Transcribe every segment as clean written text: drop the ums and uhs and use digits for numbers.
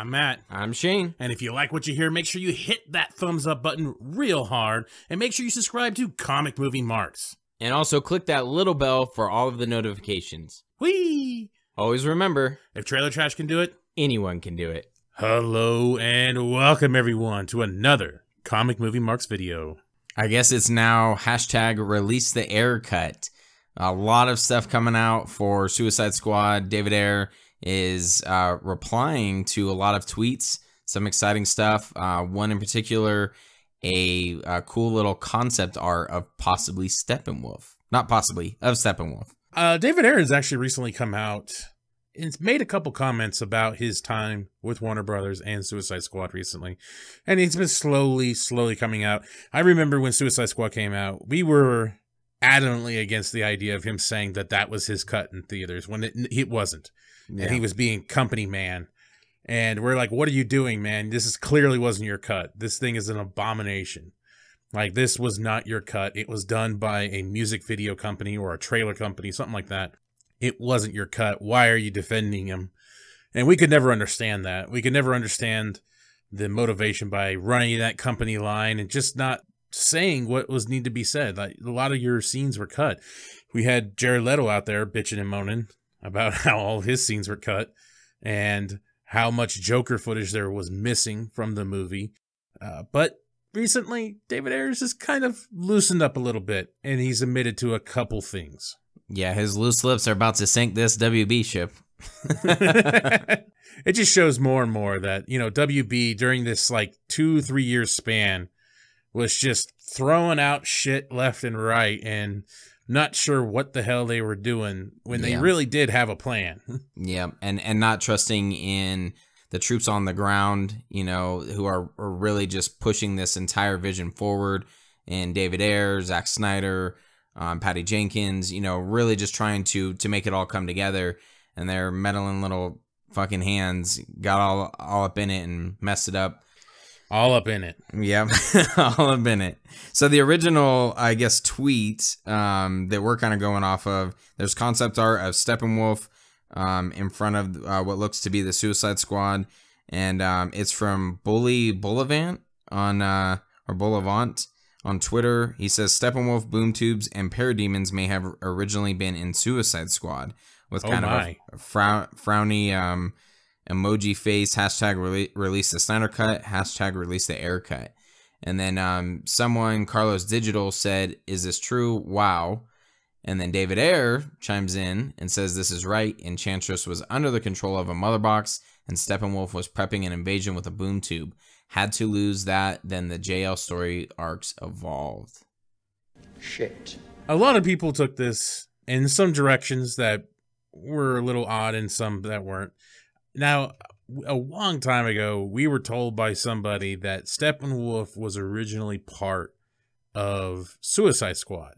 I'm Matt. I'm Shane. And if you like what you hear, make sure you hit that thumbs up button real hard, and make sure you subscribe to Comic Movie Marks. And also click that little bell for all of the notifications. Whee! Always remember, if Trailer Trash can do it, anyone can do it. Hello and welcome everyone to another Comic Movie Marks video. I guess it's now hashtag release the Ayer cut. A lot of stuff coming out for Suicide Squad. David Ayer is replying to a lot of tweets, some exciting stuff. One in particular, a cool little concept art of possibly Steppenwolf. Not possibly, of Steppenwolf. David Ayer has actually recently come out and made a couple comments about his time with Warner Brothers and Suicide Squad recently. And he's been slowly coming out. I remember when Suicide Squad came out, we were adamantly against the idea of him saying that that was his cut in theaters when it wasn't. Yeah. And he was being company man. And we're like, what are you doing, man? This clearly wasn't your cut. This thing is an abomination. Like, this was not your cut. It was done by a music video company or a trailer company, something like that. It wasn't your cut. Why are you defending him? And we could never understand that. We could never understand the motivation by running that company line and just not saying what was need to be said. Like, a lot of your scenes were cut. We had Jared Leto out there bitching and moaning about how all his scenes were cut and how much Joker footage there was missing from the movie. But recently, David Ayer's just kind of loosened up a little bit, and he's admitted to a couple things. Yeah, his loose lips are about to sink this WB ship. It just shows more and more that, you know, WB during this like 2-3 year span was just throwing out shit left and right and not sure what the hell they were doing when they really did have a plan. Yeah, and not trusting in the troops on the ground, you know, who are really just pushing this entire vision forward. And David Ayer, Zack Snyder, Patty Jenkins, you know, really just trying to make it all come together. And their meddling little fucking hands got all up in it and messed it up. All up in it. Yeah, all up in it. So the original, I guess, tweet that we're kind of going off of, there's concept art of Steppenwolf in front of what looks to be the Suicide Squad. And it's from Bully Bullivant on, or Bullivant on Twitter. He says, Steppenwolf, boom tubes, and parademons may have originally been in Suicide Squad. With kind of a frowny emoji face, hashtag release the Snydercut, hashtag release the Ayer cut. And then someone, Carlos Digital, said, is this true? Wow. And then David Ayer chimes in and says this is right. Enchantress was under the control of a mother box, and Steppenwolf was prepping an invasion with a boom tube. Had to lose that, then the JL story arcs evolved. Shit. A lot of people took this in some directions that were a little odd and some that weren't. Now, a long time ago, we were told by somebody that Steppenwolf was originally part of Suicide Squad.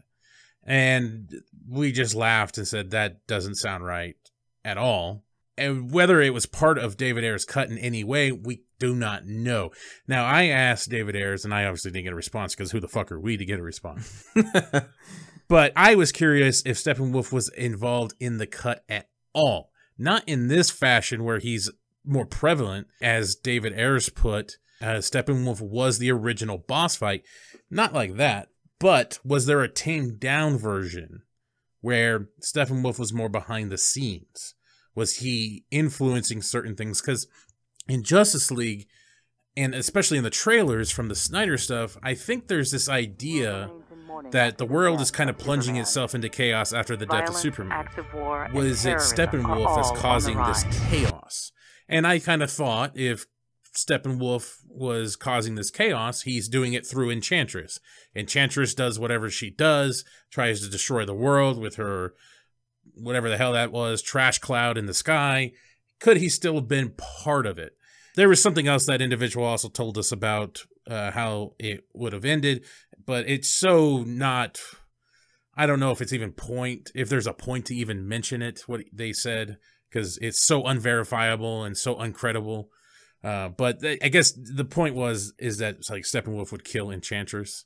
And we just laughed and said, that doesn't sound right at all. And whether it was part of David Ayer's cut in any way, we do not know. Now, I asked David Ayers, and I obviously didn't get a response because who the fuck are we to get a response? But I was curious if Steppenwolf was involved in the cut at all. Not in this fashion where he's more prevalent, as David Ayers put, Steppenwolf was the original boss fight. Not like that. But was there a tamed down version where Steppenwolf was more behind the scenes? Was he influencing certain things? Because in Justice League, and especially in the trailers from the Snyder stuff, I think there's this idea that the world is kind of plunging itself into chaos after the death of Superman. Was it Steppenwolf that's causing this chaos? And I kind of thought if Steppenwolf was causing this chaos, he's doing it through Enchantress. Enchantress does whatever she does, tries to destroy the world with her, whatever the hell that was, trash cloud in the sky. Could he still have been part of it? There was something else that individual also told us about how it would have ended, but it's so not, I don't know if it's even if there's a point to even mention it, what they said, because it's so unverifiable and so uncredible. But I guess the point is that it's like Steppenwolf would kill Enchantress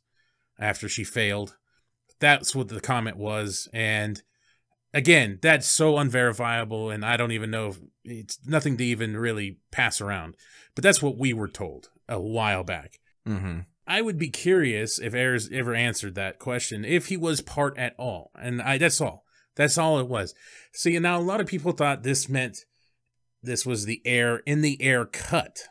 after she failed. That's what the comment was. And again, that's so unverifiable, and I don't even know if it's nothing to even really pass around. But that's what we were told a while back. Mm-hmm. I would be curious if Ayer's ever answered that question, if he was part at all. And that's all. That's all it was. See, now a lot of people thought this meant this was the Ayer in the Ayer cut.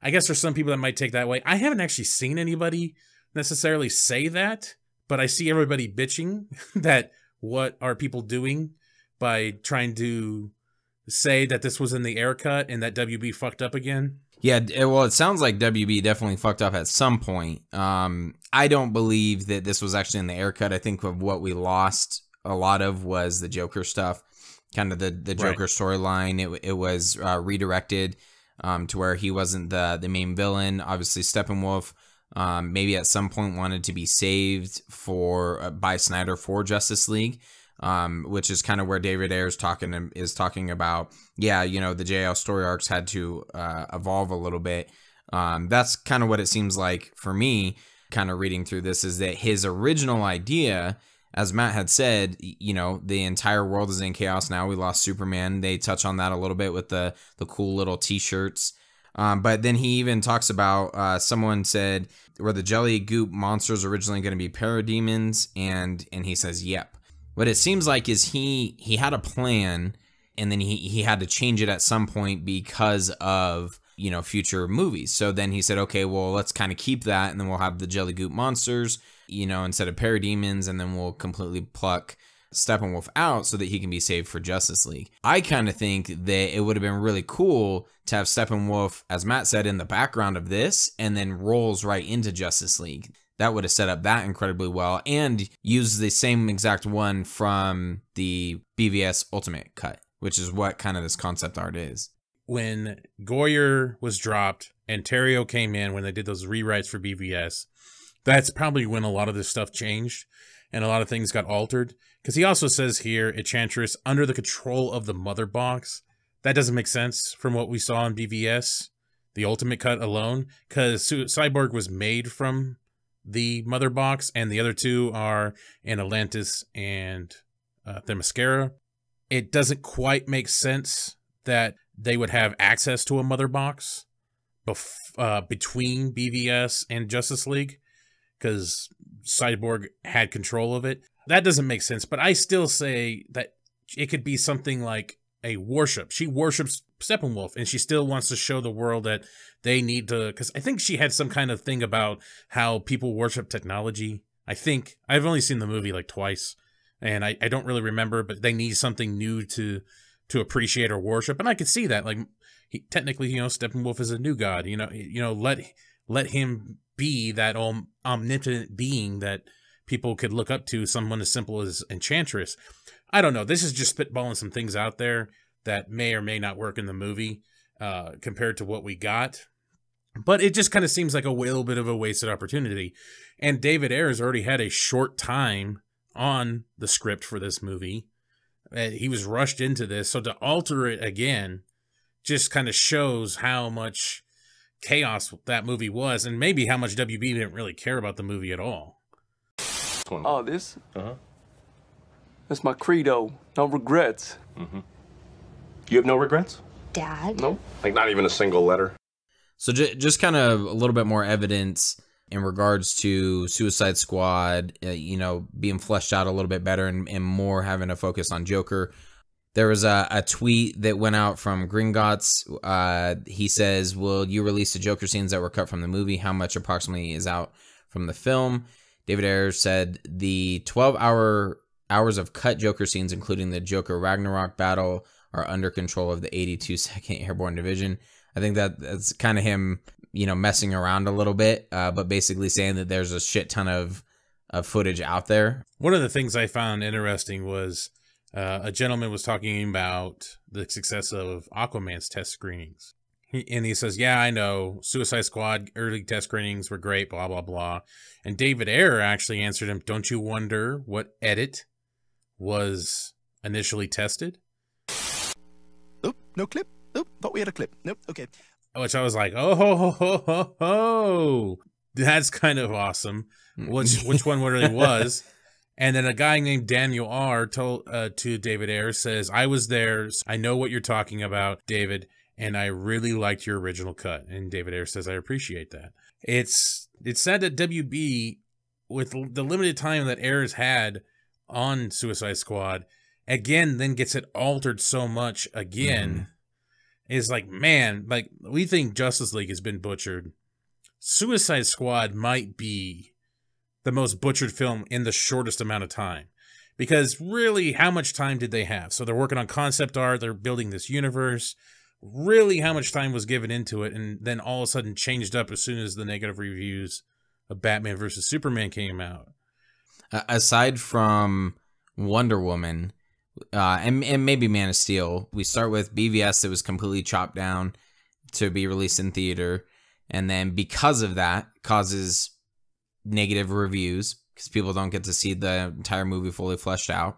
I guess there's some people that might take that way. I haven't actually seen anybody necessarily say that, but I see everybody bitching that what are people doing by trying to say that this was in the Ayer cut and that WB fucked up again. Yeah, well, it sounds like WB definitely fucked up at some point. I don't believe that this was actually in the Ayer cut. I think of what we lost a lot of was the Joker stuff, kind of the Joker storyline. It was redirected to where he wasn't the main villain. Obviously, Steppenwolf maybe at some point wanted to be saved by Snyder for Justice League, which is kind of where David Ayer is talking about. Yeah, you know, the JL story arcs had to evolve a little bit. That's kind of what it seems like for me, kind of reading through this, is that his original idea, as Matt had said, you know, the entire world is in chaos now. We lost Superman. They touch on that a little bit with the cool little t-shirts. But then he even talks about, someone said, were the jelly goop monsters originally going to be parademons? And he says, yep. What it seems like is he had a plan, and then he had to change it at some point because of, you know, future movies. So then he said, okay, well, let's kind of keep that, and then we'll have the jelly goop monsters, you know, instead of parademons, and then we'll completely pluck Steppenwolf out so that he can be saved for Justice League. I kind of think that it would have been really cool to have Steppenwolf, as Matt said, in the background of this, and then rolls right into Justice League. That would have set up that incredibly well, and use the same exact one from the BVS Ultimate cut, which is what kind of this concept art is. When Goyer was dropped and Terrio came in, when they did those rewrites for BVS, that's probably when a lot of this stuff changed and a lot of things got altered. Because he also says here, Enchantress under the control of the Mother Box. That doesn't make sense from what we saw in BVS, the Ultimate cut alone, because Cyborg was made from the Mother Box, and the other two are in Atlantis and Themyscira. It doesn't quite make sense that they would have access to a Mother Box between BVS and Justice League, because Cyborg had control of it. That doesn't make sense, but I still say that it could be something like a worship. She worships Steppenwolf, and she still wants to show the world that they need to, because I think she had some kind of thing about how people worship technology. I think I've only seen the movie like twice, and I don't really remember, but they need something new to appreciate or worship, and I could see that. Like, technically, you know, Steppenwolf is a new god. You know, let him be that omnipotent being that people could look up to, someone as simple as Enchantress. I don't know. This is just spitballing some things out there that may or may not work in the movie compared to what we got. But it just kind of seems like a little bit of a wasted opportunity. And David Ayer's already had a short time on the script for this movie. He was rushed into this. So to alter it again just kind of shows how much chaos that movie was, and maybe how much WB didn't really care about the movie at all. Oh, this? Uh-huh. That's my credo. No regrets. Mm-hmm. You have no regrets? Dad? No? Like not even a single letter? So just kind of a little bit more evidence in regards to Suicide Squad, you know, being fleshed out a little bit better and more having a focus on Joker. There was a tweet that went out from Gringotts. He says, will you release the Joker scenes that were cut from the movie? How much approximately is out from the film? David Ayer said the 12 hours of cut Joker scenes, including the Joker Ragnarok battle, are under control of the 82nd Airborne Division. I think that's kind of him, you know, messing around a little bit, but basically saying that there's a shit ton of footage out there. One of the things I found interesting was a gentleman was talking about the success of Aquaman's test screenings. And he says, yeah, I know, Suicide Squad early test screenings were great, blah, blah, blah. And David Ayer actually answered him, don't you wonder what edit was initially tested? Oh, no clip. Oh, thought we had a clip. Nope, okay. Which I was like, oh, that's kind of awesome. Which one really was. And then a guy named Daniel R. told to David Ayer, says, I was there. I know what you're talking about, David, and I really liked your original cut. And David Ayer says, I appreciate that. It's sad that WB, with the limited time that Ayer's had on Suicide Squad, again, then gets it altered so much again. Is like, man, like, we think Justice League has been butchered. Suicide Squad might be the most butchered film in the shortest amount of time. Because really, how much time did they have? So they're working on concept art, they're building this universe. Really, how much time was given into it, and then all of a sudden changed up as soon as the negative reviews of Batman vs. Superman came out. Aside from Wonder Woman, and maybe Man of Steel, we start with BVS that was completely chopped down to be released in theater, and then because of that, causes negative reviews because people don't get to see the entire movie fully fleshed out.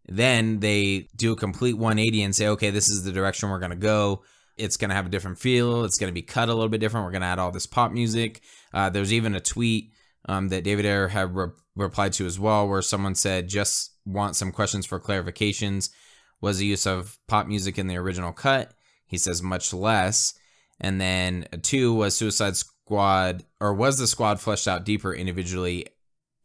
Then they do a complete 180 and say, okay, this is the direction we're going to go. It's going to have a different feel. It's going to be cut a little bit different. We're going to add all this pop music. There's even a tweet that David Ayer had replied to as well, where someone said, just want some questions for clarifications. Was the use of pop music in the original cut? He says much less. And then 2 was Suicide Squad, or was the squad fleshed out deeper individually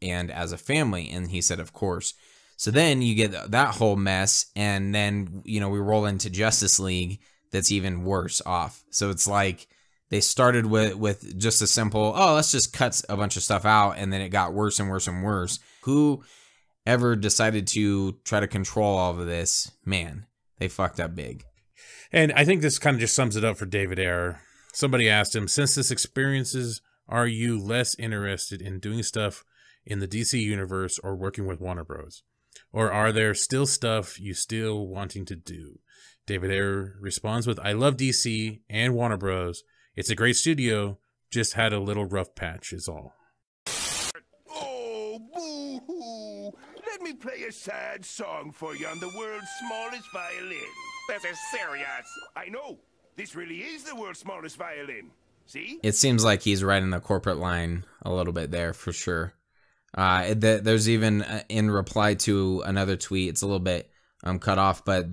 and as a family? And he said, of course. So then you get that whole mess, and then, we roll into Justice League that's even worse off. So it's like they started with just a simple, let's just cut a bunch of stuff out, and then it got worse and worse and worse. Who ever decided to try to control all of this? Man, they fucked up big. And I think this kind of just sums it up for David Ayer. Somebody asked him, since this experiences, are you less interested in doing stuff in the DC universe or working with Warner Bros.? Or are there still stuff you still wanting to do? David Ayer responds with, I love DC and Warner Bros. It's a great studio, just had a little rough patch is all. Oh, boo-hoo. Let me play a sad song for you on the world's smallest violin. This is serious. I know. This really is the world's smallest violin. See? It seems like he's riding the corporate line a little bit there for sure. There's even in reply to another tweet, it's a little bit cut off, but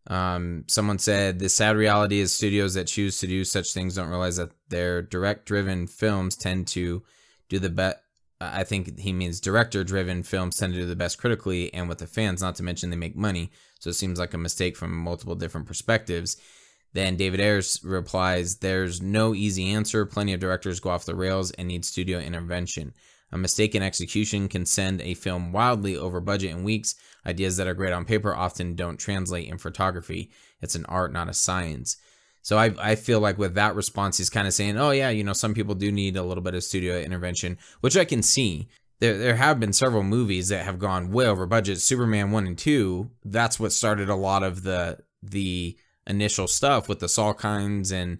someone said the sad reality is studios that choose to do such things don't realize that their direct-driven films tend to do the best. I think he means director-driven films tend to do the best critically and with the fans, not to mention they make money. So it seems like a mistake from multiple different perspectives. Then David Ayer replies, there's no easy answer. Plenty of directors go off the rails and need studio intervention. A mistaken execution can send a film wildly over budget in weeks. Ideas that are great on paper often don't translate in photography. It's an art, not a science. So I feel like with that response, he's kind of saying, oh yeah, some people do need a little bit of studio intervention, which I can see. There have been several movies that have gone way over budget. Superman 1 and 2, that's what started a lot of the initial stuff with the Salkinds and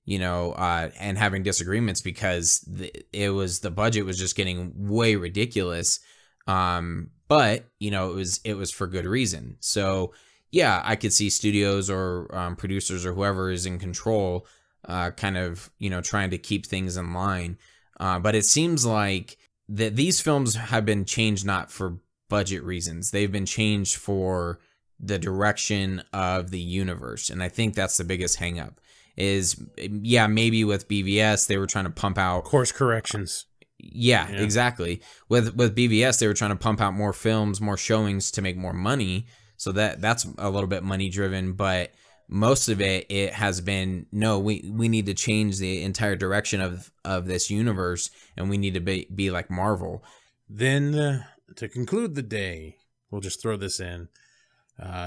and having disagreements because the budget was just getting way ridiculous. But it was for good reason. So yeah, I could see studios or producers or whoever is in control, kind of trying to keep things in line. But it seems like that these films have been changed not for budget reasons. They've been changed for the direction of the universe, and I think that's the biggest hang up. Is maybe with BVS they were trying to pump out course corrections. Yeah, exactly. With BVS they were trying to pump out more films, more showings to make more money. So that's a little bit money driven, but most of it has been no. We need to change the entire direction of this universe, and we need to be like Marvel. Then to conclude the day, we'll just throw this in.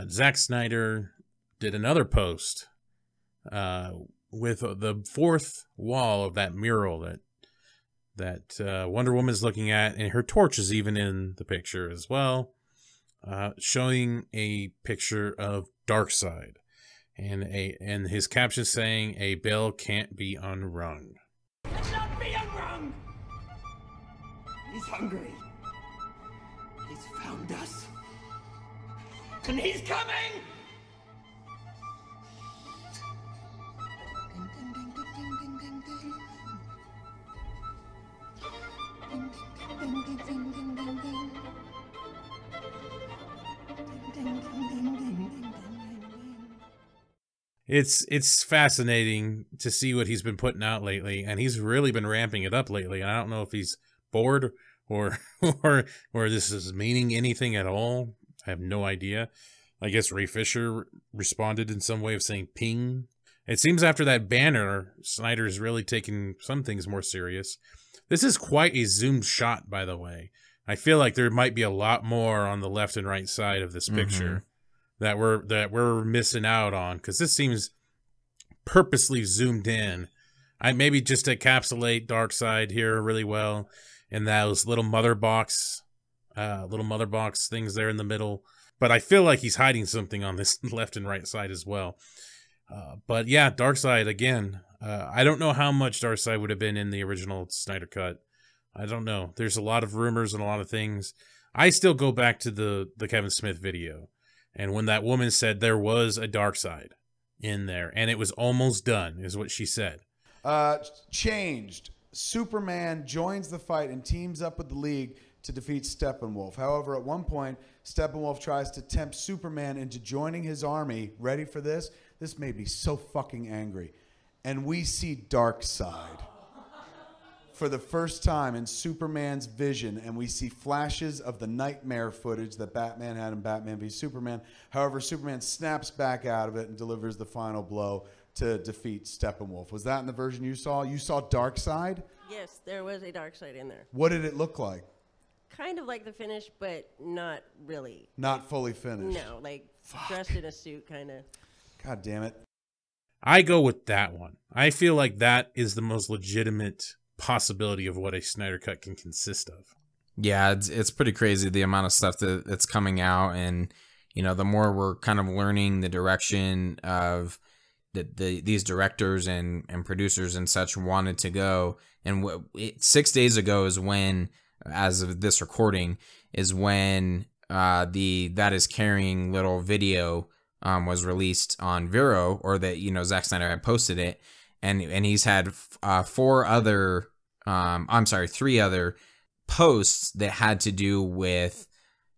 Zack Snyder did another post. With the fourth wall of that mural that Wonder Woman is looking at, and her torch is even in the picture as well, showing a picture of Darkseid, and his caption saying, "A bell can't be unrung." It's not be unrung. He's hungry. He's found us, and he's coming. it's fascinating to see what he's been putting out lately, and he's really been ramping it up lately. And I don't know if he's bored or or this is meaning anything at all. I have no idea. I guess Ray Fisher responded in some way of saying ping. It seems after that banner, Snyder's really taking some things more serious. This is quite a zoomed shot, by the way. I feel like there might be a lot more on the left and right side of this picture that we're missing out on, because this seems purposely zoomed in. I maybe just encapsulate Darkseid here really well in those little mother box things there in the middle. But I feel like he's hiding something on this left and right side as well. But yeah, Darkseid again. I don't know how much Darkseid would have been in the original Snyder Cut. I don't know. There's a lot of rumors and a lot of things. I still go back to the Kevin Smith video. And when that woman said there was a Darkseid in there, and it was almost done, is what she said. Changed. Superman joins the fight and teams up with the League to defeat Steppenwolf. However, at one point, Steppenwolf tries to tempt Superman into joining his army. Ready for this? This made me so fucking angry. And we see Darkseid for the first time in Superman's vision, and we see flashes of the nightmare footage that Batman had in Batman v Superman. However, Superman snaps back out of it and delivers the final blow to defeat Steppenwolf. Was that in the version you saw? You saw Darkseid? Yes, there was a Darkseid in there. What did it look like? Kind of like the finish, but not really. Not fully finished. No, like dressed in a suit, kind of. God damn it. I go with that one. I feel like that is the most legitimate possibility of what a Snyder Cut can consist of. Yeah, it's pretty crazy the amount of stuff that's coming out, and you know, the more we're kind of learning the direction of these directors and producers and such wanted to go. And 6 days ago is when, as of this recording, is when the That Is Carrying little video was released on Vero, or that, you know, Zack Snyder had posted it, and he's had three other posts that had to do with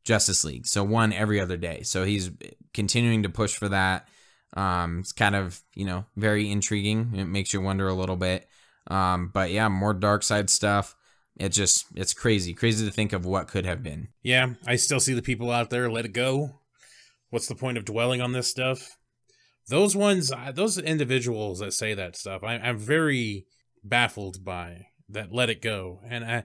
Justice League. So one every other day. So he's continuing to push for that. It's kind of, you know, very intriguing. It makes you wonder a little bit. But yeah, more Darkseid stuff. It's crazy to think of what could have been. Yeah, I still see the people out there, let it go. What's the point of dwelling on this stuff? Those individuals that say that stuff, I'm very baffled by that. Let it go. And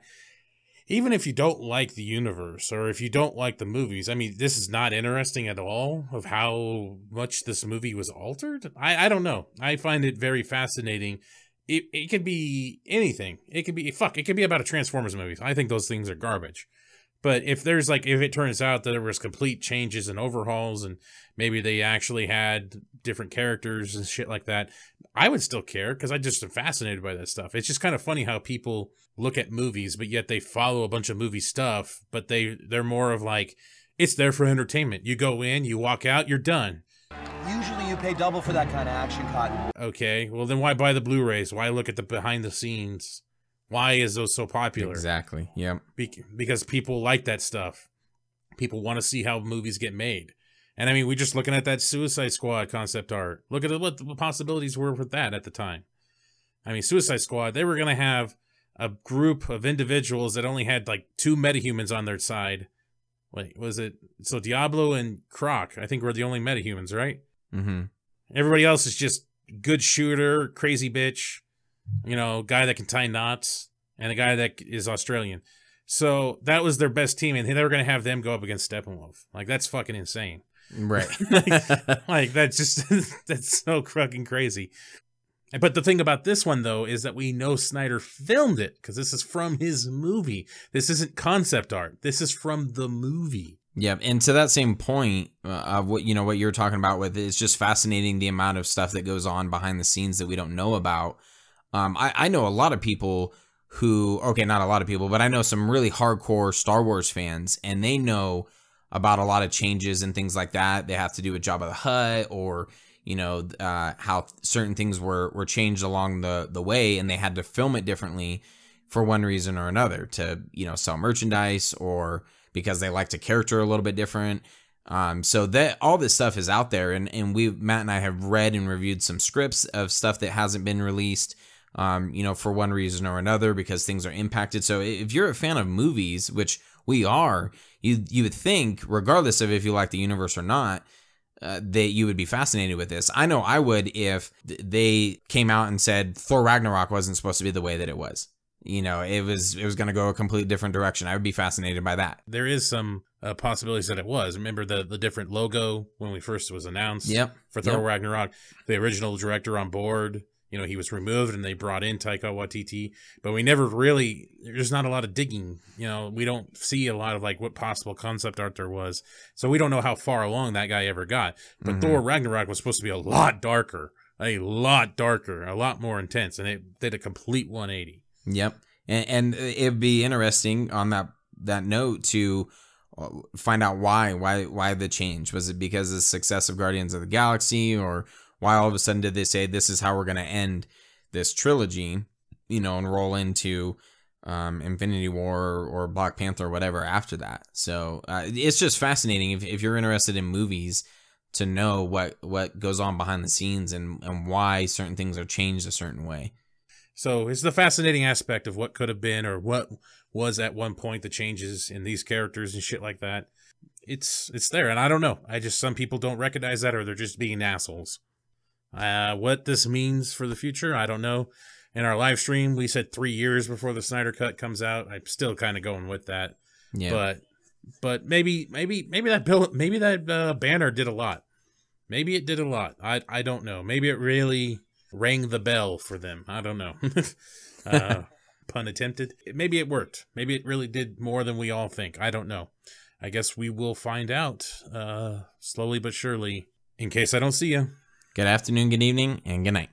even if you don't like the universe, or if you don't like the movies, I mean, this is not interesting at all of how much this movie was altered. I don't know. I find it very fascinating. It could be anything. It could be about a Transformers movie. I think those things are garbage. But if it turns out that there was complete changes and overhauls, and maybe they actually had different characters and shit like that, I would still care, because I just am fascinated by that stuff. It's just kind of funny how people look at movies, but yet they follow a bunch of movie stuff, but they're more of like, it's there for entertainment. You go in, you walk out, you're done. Usually you pay double for that kind of action, Cotton. Okay, well then why buy the Blu-rays? Why look at the behind the scenes? Why is those so popular? Exactly. Yep. Because people like that stuff. People want to see how movies get made. And I mean, we're just looking at that Suicide Squad concept art. Look at what the possibilities were with that at the time. I mean, Suicide Squad, they were going to have a group of individuals that only had like 2 metahumans on their side. Wait, was it? So Diablo and Croc, I think, were the only metahumans, right? Mm-hmm. Everybody else is just good shooter, crazy bitch, you know, guy that can tie knots, and a guy that is Australian. So that was their best team, and they were going to have them go up against Steppenwolf. Like, that's fucking insane. Right. like that's just, that's so fucking crazy. But the thing about this one, though, is that we know Snyder filmed it, because this is from his movie. This isn't concept art. This is from the movie. Yeah, and to that same point of what you're talking about with, it's just fascinating the amount of stuff that goes on behind the scenes that we don't know about. I know a lot of people who, okay, not a lot of people, but I know some really hardcore Star Wars fans, and they know about a lot of changes and things like that. They have to do with Jabba the Hutt, or, you know, how certain things were changed along the way, and they had to film it differently for one reason or another, to, you know, sell merchandise, or because they liked a character a little bit different. So that all this stuff is out there, and Matt and I have read and reviewed some scripts of stuff that hasn't been released, you know, for one reason or another, because things are impacted. So if you're a fan of movies, which we are, you would think, regardless of if you like the universe or not, that you would be fascinated with this. I know I would if they came out and said Thor Ragnarok wasn't supposed to be the way that it was. You know, it was going to go a completely different direction. I would be fascinated by that. There is some possibilities that it was. Remember the different logo when we first was announced? Yep. For Thor Ragnarok, the original director on board, you know, he was removed and they brought in Taika Waititi, but we never really, there's not a lot of digging. You know, we don't see a lot of like what possible concept art there was. So we don't know how far along that guy ever got. But Thor Ragnarok was supposed to be a lot darker, a lot more intense, and it did a complete 180. Yep. And it'd be interesting on that note to find out why the change. Was it because of the success of Guardians of the Galaxy, or why all of a sudden did they say this is how we're going to end this trilogy, you know, and roll into Infinity War or Black Panther or whatever after that? So it's just fascinating if you're interested in movies to know what goes on behind the scenes and why certain things are changed a certain way. So it's the fascinating aspect of what could have been, or what was at one point, the changes in these characters and shit like that. It's there, and I don't know. Some people don't recognize that, or they're just being assholes. What this means for the future, I don't know. In our live stream, we said 3 years before the Snyder Cut comes out. I'm still kind of going with that. Yeah. But maybe that banner did a lot. Maybe it did a lot. I don't know. Maybe it really rang the bell for them. I don't know. Pun attempted. Maybe it worked. Maybe it really did more than we all think. I don't know. I guess we will find out slowly but surely. In case I don't see you. Good afternoon, good evening, and good night.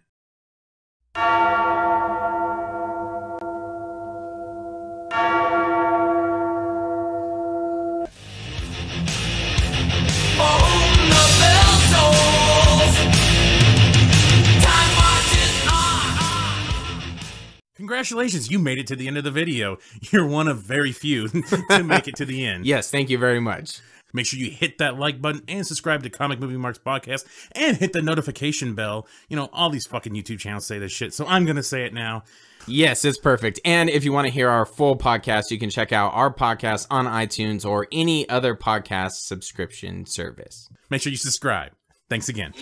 Congratulations, you made it to the end of the video. You're one of very few to make it to the end. Yes, thank you very much. Make sure you hit that like button and subscribe to Comic Movie Marks Podcast and hit the notification bell. You know, all these fucking YouTube channels say this shit, so I'm going to say it now. Yes, it's perfect. And if you want to hear our full podcast, you can check out our podcast on iTunes or any other podcast subscription service. Make sure you subscribe. Thanks again.